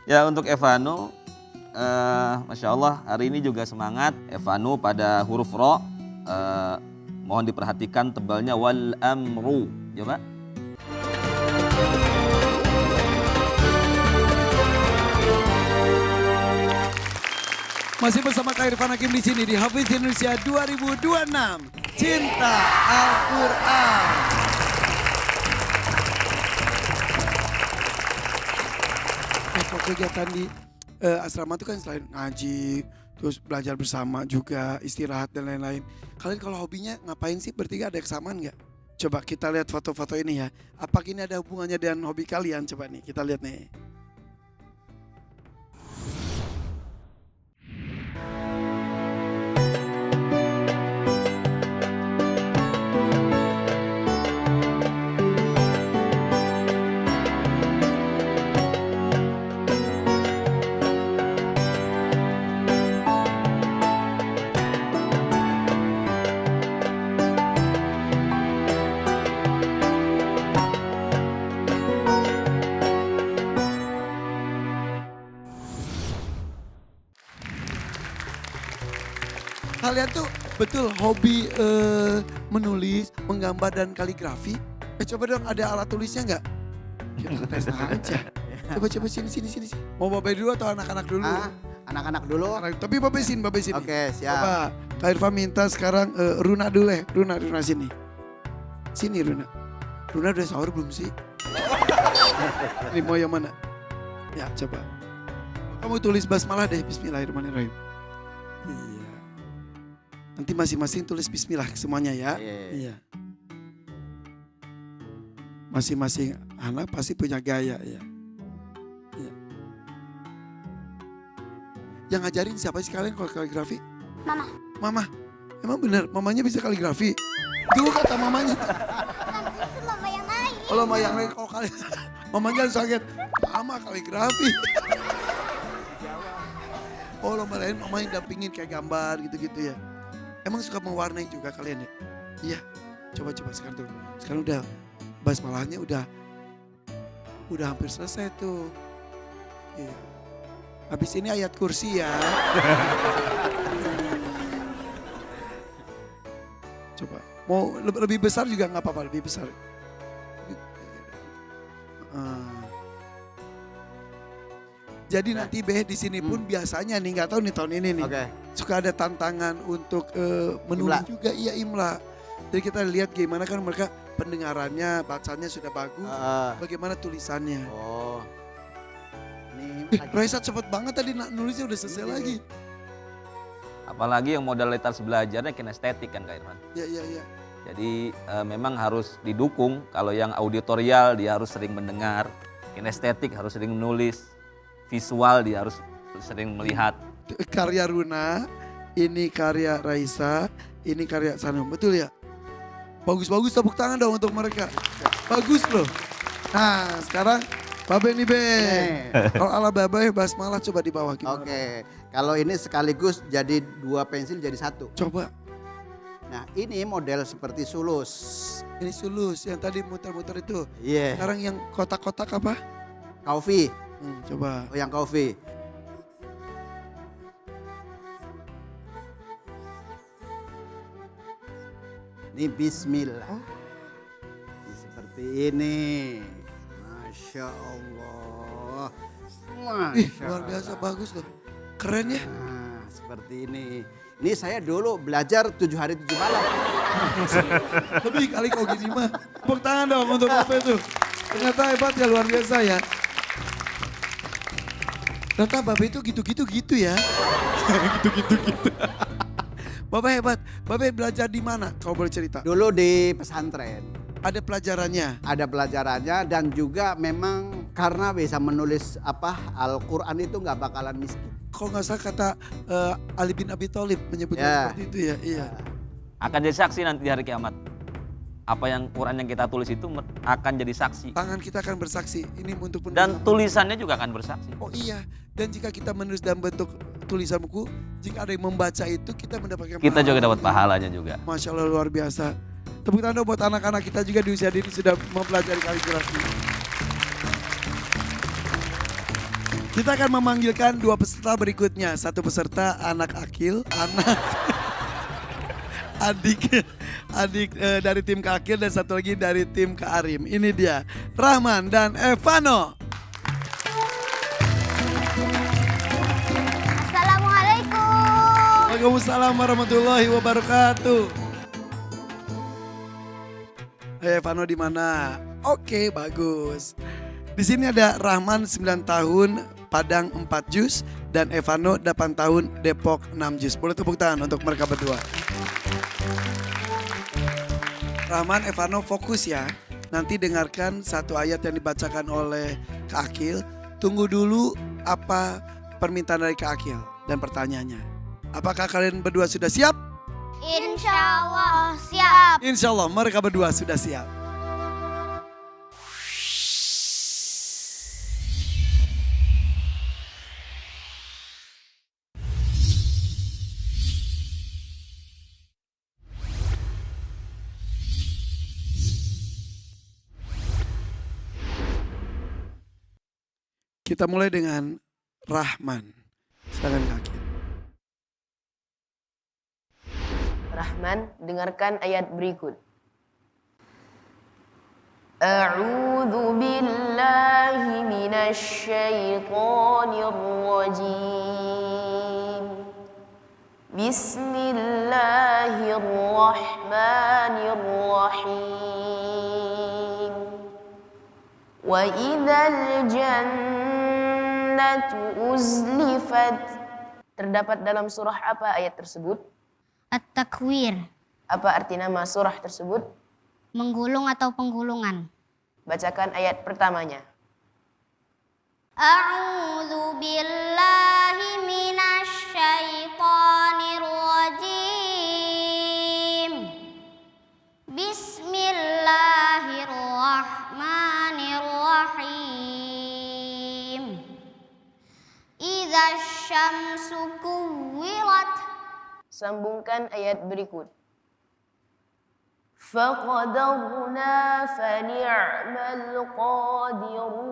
Ya untuk Evanu, Masya Allah hari ini juga semangat. Evanu pada huruf ro, mohon diperhatikan tebalnya wal amru. Coba. Masih bersama Kak Irfan Hakim di sini di Hafiz Indonesia 2026. Cinta Al-Quran. Kalau kegiatan di asrama itu kan selain ngaji, terus belajar bersama juga, istirahat dan lain-lain. Kalian kalau hobinya ngapain sih? Bertiga ada kesamaan nggak? Coba kita lihat foto-foto ini ya. Apakah ini ada hubungannya dengan hobi kalian? Coba nih kita lihat nih. Kalian tuh betul hobi menulis, menggambar dan kaligrafi. Coba dong ada alat tulisnya nggak? Kita tes aja. Coba sini. Mau Babe dulu atau anak-anak dulu? Anak-anak dulu. Tapi Babe sini. Oke, siap. Coba Kak Irfan minta sekarang Runa dulu ya. Runa sini. Sini Runa. Runa udah sahur belum sih? Ini mau yang mana? Ya coba. Kamu tulis basmalah deh, bismillahirrahmanirrahim. Iya. Nanti masing-masing tulis bismillah semuanya ya. Iya. Masing-masing anak pasti punya gaya ya. Iya. Yang ngajarin siapa sih kalian kalau kaligrafi? Mama. Mama. Emang bener mamanya bisa kaligrafi? Dulu kata mamanya. Itu mama yang lain. Kalau mama yang lain kalau kalian mamanya sakit. Mama kaligrafi. Oh lomba lain mama yang dampingin kayak gambar gitu-gitu ya. Emang suka mewarnai juga kalian ya? Iya. Coba sekarang tuh. Sekarang udah basmalahnya udah hampir selesai tuh. Iya. Habis ini ayat kursi ya. Coba. Mau lebih besar juga nggak apa-apa, lebih besar. Jadi nanti di sini pun biasanya nih nggak tahu nih tahun ini nih. Suka ada tantangan untuk menulis juga iya imla. Jadi kita lihat gimana kan mereka pendengarannya, bacanya sudah bagus, bagaimana tulisannya. Oh. Raisa cepet banget tadi nulisnya udah selesai lagi. Apalagi yang modalitas belajarnya kinestetik kan Kak Irfan. Iya. Jadi memang harus didukung. Kalau yang auditorial dia harus sering mendengar, kinestetik harus sering menulis, visual dia harus sering melihat. Karya Runa, ini karya Raisa, ini karya Sanum, betul ya? Bagus tepuk tangan dong untuk mereka. Bagus loh. Nah sekarang Babe nih Be. Kalau ala Babe basmalah coba di bawah gimana? Oke, kalau ini sekaligus jadi 2 pensil jadi 1. Coba. Nah ini model seperti sulus. Ini sulus yang tadi muter-muter itu. Iya. Sekarang yang kotak-kotak apa? Kaufi. Coba. Oh yang kaufi. Ini bismillah. Ini seperti ini. Masya Allah. Luar biasa bagus loh. Keren ya. Nah, seperti ini. Ini saya dulu belajar 7 hari 7 malam. Lebih kali kau gini mah. Tepuk tangan dong untuk Babe tuh. Ternyata hebat ya, luar biasa ya. Ternyata Babe itu gitu ya. Gitu. Babe hebat. Babe belajar di mana? Kau boleh cerita. Dulu di pesantren. Ada pelajarannya. Ada pelajarannya dan juga memang karena bisa menulis Al-Quran itu nggak bakalan miskin. Kok nggak salah kata Ali bin Abi Thalib menyebutnya seperti itu ya. Iya. Akan jadi saksi nanti di hari kiamat. Apa yang Quran yang kita tulis itu akan jadi saksi. Tangan kita akan bersaksi. Ini untuk Dan tulisannya juga akan bersaksi. Oh iya. Dan jika kita menulis dalam bentuk tulisan buku, jika ada yang membaca itu kita mendapatkan Kita pahala. juga dapat pahalanya juga. Masya Allah luar biasa. Tepuk tangan buat anak-anak kita juga di usia dini sudah mempelajari kaligrafi. Kita akan memanggilkan dua peserta berikutnya. Satu peserta anak Akil, adik dari tim Kak Akil dan satu lagi dari tim Kak Arim. Ini dia Rahman dan Evano. Assalamualaikum. Waalaikumsalam warahmatullahi wabarakatuh. Hey, Evano di mana? Oke, bagus. Di sini ada Rahman 9 tahun, Padang 4 juz, dan Evano 8 tahun, Depok 6 juz. Boleh tepuk tangan untuk mereka berdua. Rahman, Evano fokus ya. Nanti dengarkan satu ayat yang dibacakan oleh Kak Akil. Tunggu dulu apa permintaan dari Kak Akil dan pertanyaannya. Apakah kalian berdua sudah siap? Insya Allah siap. Insya Allah mereka berdua sudah siap. Kita mulai dengan Rahman. Silakan Kak Akil. Rahman, dengarkan ayat berikut. A'udzu billahi minasy syaithanir rajim. Bismillahirrahmanirrahim. Wa idzal jannatu uzlifat. Terdapat dalam surah apa ayat tersebut? At-takwir, Apa arti nama surah tersebut? menggulung atau penggulungan. Bacakan ayat pertamanya. A'udzu billahi minasy syaithanir rajim. Bismillahirrahmanirrahim. Idza syamsu kuwirat. Sambungkan ayat berikut. فَقَدَرْنَا فَنِعْمَ الْقَادِرُونَ.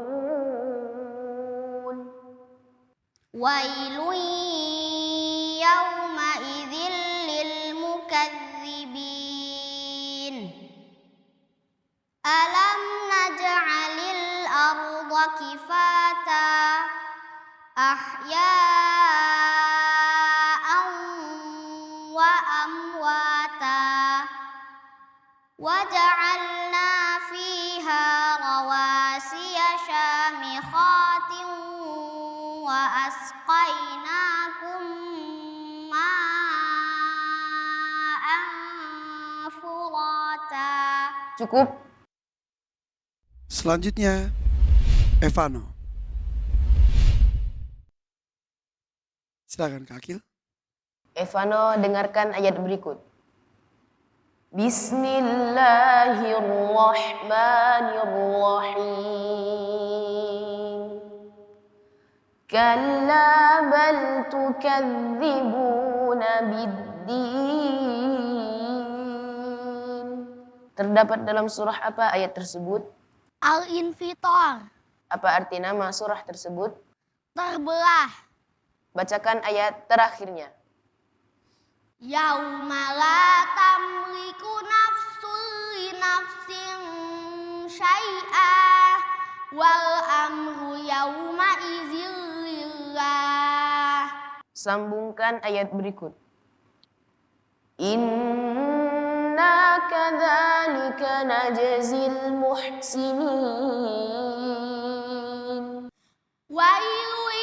Wailun yawma idzil lil mukadzibin. Alam naj'alil arda kifata ahya'an wa amwata wa ja'alna fiha rawasiya syamikhatin wa asqainakum ma'an furata. Cukup. Selanjutnya Evano. Silakan Kak Akil. Evano, dengarkan ayat berikut. Bismillahirrahmanirrahim. Kalla bal tukadzibuna biddin. Terdapat dalam surah apa ayat tersebut? Al-Infitar, Apa arti nama surah tersebut? terbelah. Bacakan ayat terakhirnya. Yauma la tamliku nafsun li nafsin syai'ah wal amru yauma idzil lillah. Sambungkan ayat berikut. Inna kadzalika najzil muhsinin. Wailun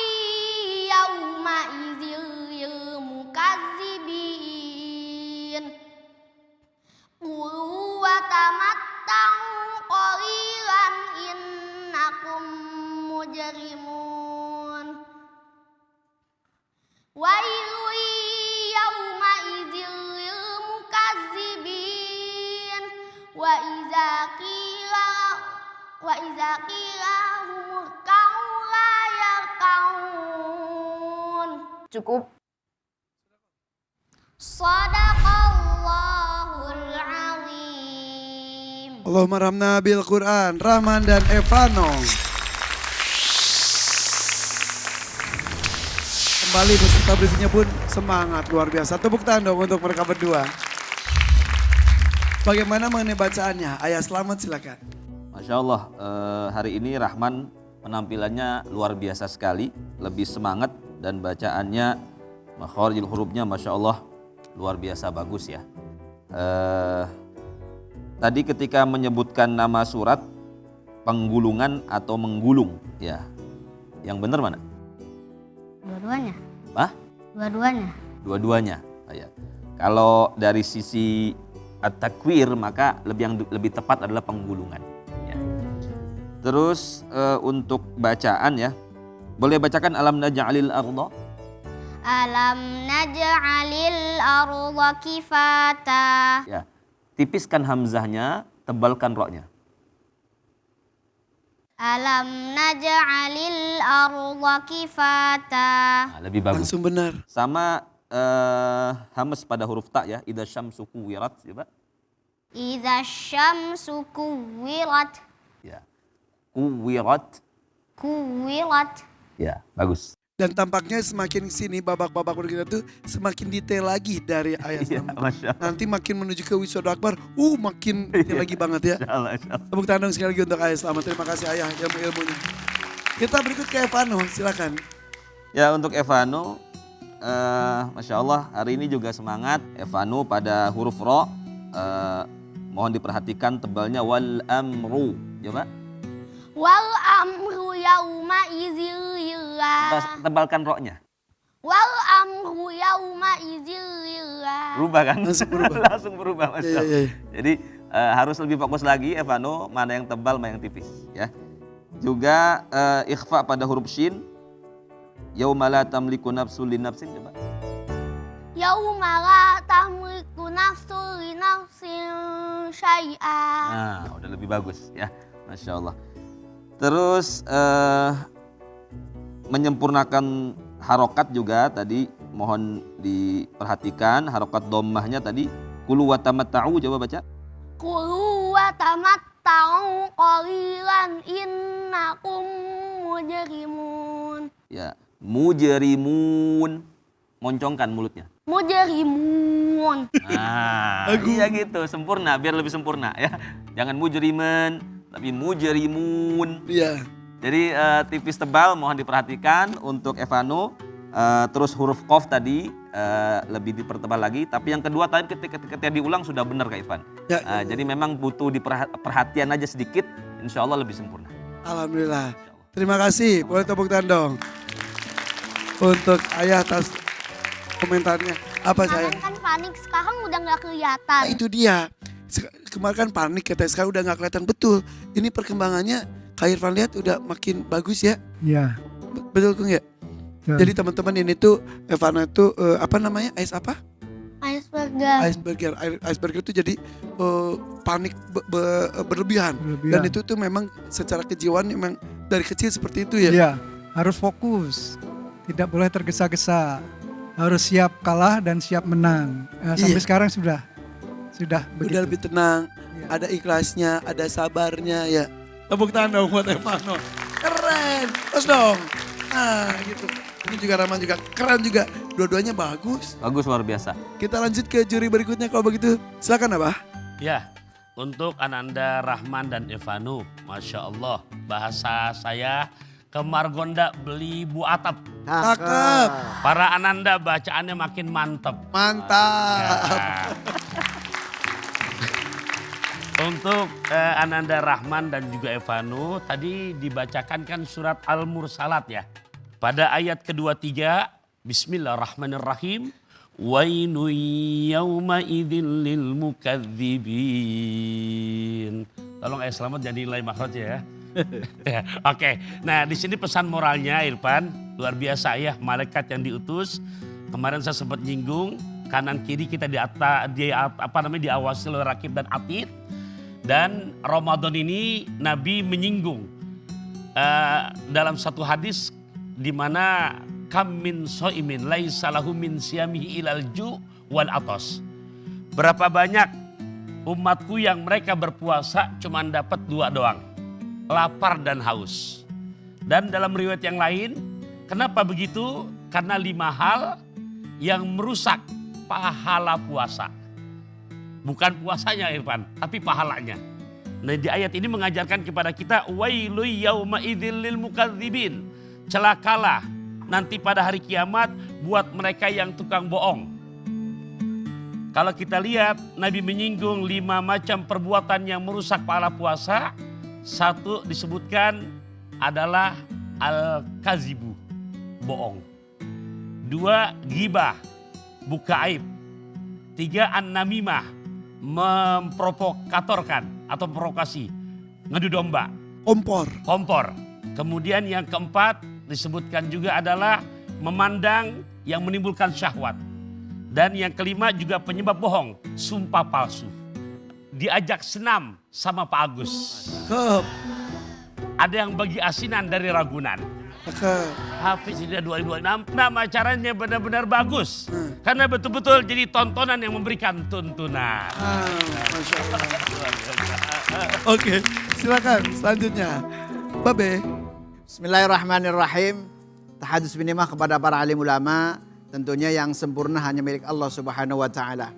yauma idzil lil mukadzibin. Qulu wa tamatta'u qalilan innakum mujrimun. Wailun yauma idzil lil mukadzibin. Wa idza qila humurka'u la yarka'un. Cukup. Shadaqallahul azim. Allahumma rahmna bil Quran. Rahman dan Evano. kembali peserta berikutnya pun semangat luar biasa. Tepuk tangan dong untuk mereka berdua. Bagaimana mengenai bacaannya? Ayah Selamat silakan. Masya Allah, hari ini Rahman penampilannya luar biasa sekali, lebih semangat dan bacaannya, makharijul hurufnya Masya Allah luar biasa bagus ya. Tadi ketika menyebutkan nama surat, penggulungan atau menggulung ya, yang benar mana? Dua-duanya. Hah? Dua-duanya. Dua-duanya. Ya. Kalau dari sisi at-takwir maka lebih tepat adalah penggulungan. Ya. Terus untuk bacaan ya, boleh bacakan alam naj'alil arda? Alam naj'alil arda kifata. Ya. Tipiskan hamzahnya, tebalkan roknya. Alam naj'alil arda kifata. Nah, lebih bagus. Langsung benar. Sama hamas pada huruf ta ya, idza syamsu kuwirat coba. Idza syamsu kuwirat. Ya. Kuwirat. Kuwirat. Ya, bagus. Dan tampaknya semakin sini babak-babak berikutnya tuh semakin detail lagi dari Ayah Iya, Selamat. Masya Allah. Nanti makin menuju ke Wisuda Akbar, makin detail lagi banget ya. Insya Allah, insya Allah. Tepuk tangan dong sekali lagi untuk Ayah Selamat. Terima kasih Ayah ilmu-ilmunya. Kita berikut ke Evano, silakan. Ya untuk Evano, Masya Allah hari ini juga semangat. Evano pada huruf ro, mohon diperhatikan tebalnya wal amru. Coba. Wal amru yauma idzil lillah. Tebalkan ro-nya. Wal amru yauma idzil lillah. Berubah kan? Langsung berubah. Langsung berubah Masya Iya, Allah. iya, iya. Jadi harus lebih fokus lagi Evano, mana yang tebal, mana yang tipis. Ya. Juga ikhfa pada huruf shin. Yauma la tamliku nafsun li nafsin coba. Yauma la tamliku nafsun li nafsin syai'a. Nah, udah lebih bagus ya. Masya Allah. Terus menyempurnakan harokat juga tadi mohon diperhatikan harokat dhammahnya tadi kulu wa tamatta'u coba baca. Kulu wa tamatta'u qalilan innakum mujrimun. Ya, mujrimun. Moncongkan mulutnya. Mujrimun. Nah, iya gitu, sempurna biar lebih sempurna ya. Jangan mujriman, tapi mujrimun. Iya. Jadi tipis tebal mohon diperhatikan untuk Evano. Terus huruf qaf tadi lebih dipertebal lagi. Tapi yang kedua tadi ketika diulang sudah benar Kak Irfan. Ya, Jadi memang butuh perhatian aja sedikit. Insya Allah lebih sempurna. Alhamdulillah. Terima kasih. Boleh tepuk tangan dong. Untuk Ayah atas komentarnya. Apa saya? Kalian kan panik, sekarang udah nggak kelihatan. Nah, itu dia. Kemarin kan panik katanya, sekarang udah gak kelihatan betul. Ini perkembangannya Kak Irfan lihat udah makin bagus ya. Iya. Betul Kung ya? betul. Jadi teman-teman ini tuh Evano itu apa namanya? Ice apa? Iceberg. Iceberg itu jadi panik berlebihan. Berlebihan. Dan itu tuh memang secara kejiwaan memang dari kecil seperti itu ya. Iya, harus fokus. Tidak boleh tergesa-gesa. Harus siap kalah dan siap menang. Sampai Iya. sekarang sudah begitu. Udah lebih tenang, Iya. ada ikhlasnya, ada sabarnya ya. Tepuk tangan dong buat Evano. Keren, terus dong. Nah gitu. Ini juga Rahman juga keren juga. Dua-duanya bagus. Bagus luar biasa. Kita lanjut ke juri berikutnya kalau begitu. Silakan Abah. Ya, untuk Ananda Rahman dan Evano, Masya Allah, bahasa saya ke Margonda beli bu atap. Cakep. Para Ananda bacaannya makin mantep. Mantap. Ya. Untuk Ananda Rahman dan juga Evano, tadi dibacakan kan surat Al-Mursalat ya. Pada ayat kedua tiga, Bismillahirrahmanirrahim. Wainu yawma idzin lil mukadzibin. Tolong selamat jadi nilai makhraj ya. Ya, oke, nah di sini pesan moralnya Irfan, luar biasa ya malaikat yang diutus. Kemarin saya sempat nyinggung kanan kiri kita diawasi oleh rakib dan atid. Dan Ramadan ini Nabi menyinggung dalam satu hadis di mana kam min soimin laisa lahu min siyamihi ilal ju' wal atos. Berapa banyak umatku yang mereka berpuasa cuma dapat 2 doang. Lapar dan haus. Dan dalam riwayat yang lain, Kenapa begitu? Karena 5 hal yang merusak pahala puasa. Bukan puasanya Irfan, tapi pahalanya. Nah di ayat ini mengajarkan kepada kita wailu yauma idzil lil mukadzibin. Celakalah nanti pada hari kiamat buat mereka yang tukang bohong. Kalau kita lihat Nabi menyinggung 5 macam perbuatan yang merusak pahala puasa. 1 disebutkan adalah al-kazibu, bohong. 2 ghibah, buka aib. 3 an-namimah, memprovokatorkan atau provokasi, ngadu domba. Kompor. Kemudian yang keempat disebutkan juga adalah memandang yang menimbulkan syahwat. Dan yang kelima juga penyebab bohong, sumpah palsu. Diajak senam sama Pak Agus. Ada yang bagi asinan dari Ragunan. Hafiz Hidayah 2026, nama acaranya benar-benar bagus. Karena betul-betul jadi tontonan yang memberikan tuntunan. Masya Allah. Oke, silakan selanjutnya. Babe. Bismillahirrahmanirrahim. Tahadus binimah kepada para alim ulama. Tentunya yang sempurna hanya milik Allah Subhanahu wa ta'ala.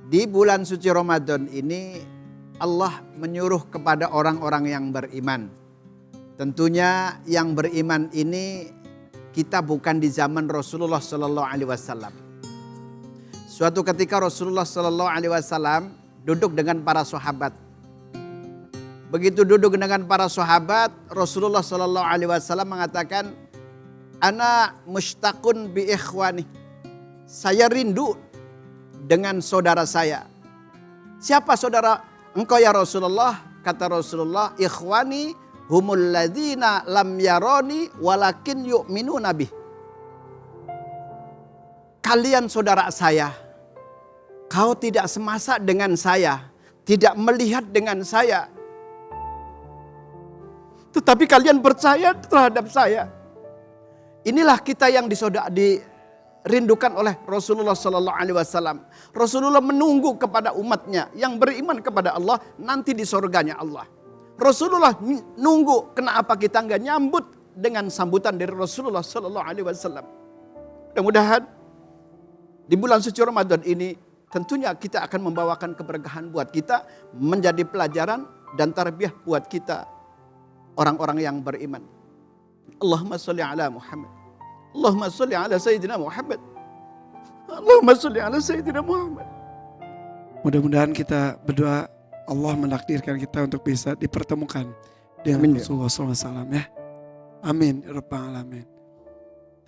Di bulan suci Ramadan ini Allah menyuruh kepada orang-orang yang beriman. Tentunya yang beriman ini kita bukan di zaman Rasulullah Sallallahu Alaihi Wasallam. Suatu ketika Rasulullah Sallallahu Alaihi Wasallam duduk dengan para sahabat. Begitu duduk dengan para sahabat, Rasulullah Sallallahu Alaihi Wasallam mengatakan, "Ana mushtaqun bi ikhwani." Saya rindu dengan saudara saya. Siapa saudara engkau ya Rasulullah? Kata Rasulullah, "Ikhwani humul ladzina lam yaroni walakin yu'minuna bih." Kalian saudara saya. Kau tidak semasa dengan saya, tidak melihat dengan saya. Tetapi kalian percaya terhadap saya. Inilah kita yang dirindukan oleh Rasulullah Sallallahu Alaihi Wasallam. Rasulullah menunggu kepada umatnya yang beriman kepada Allah nanti di surganya Allah. Rasulullah nunggu, kenapa kita nggak nyambut dengan sambutan dari Rasulullah Sallallahu Alaihi Wasallam. Mudah-mudahan di bulan suci Ramadan ini tentunya kita akan membawakan keberkahan buat kita, menjadi pelajaran dan tarbiyah buat kita orang-orang yang beriman. Allahumma sholli ala Muhammad. Allahumma sholli ala Sayyidina Muhammad. Allahumma sholli ala Sayyidina Muhammad. Mudah-mudahan kita berdoa Allah menakdirkan kita untuk bisa dipertemukan dengan Amin, ya. Rasulullah SAW ya. Amin. Ya Rabbal Alamin.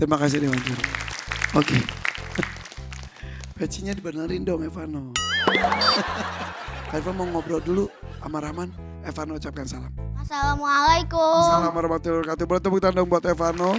Terima kasih Dewan Juru. Oke. Pecinya dibenerin dong Evano. Kak Evano mau ngobrol dulu sama Rahman. Evano ucapkan salam. Assalamualaikum. Assalamualaikum warahmatullahi wabarakatuh. Boleh tepuk tangan dong buat Evano.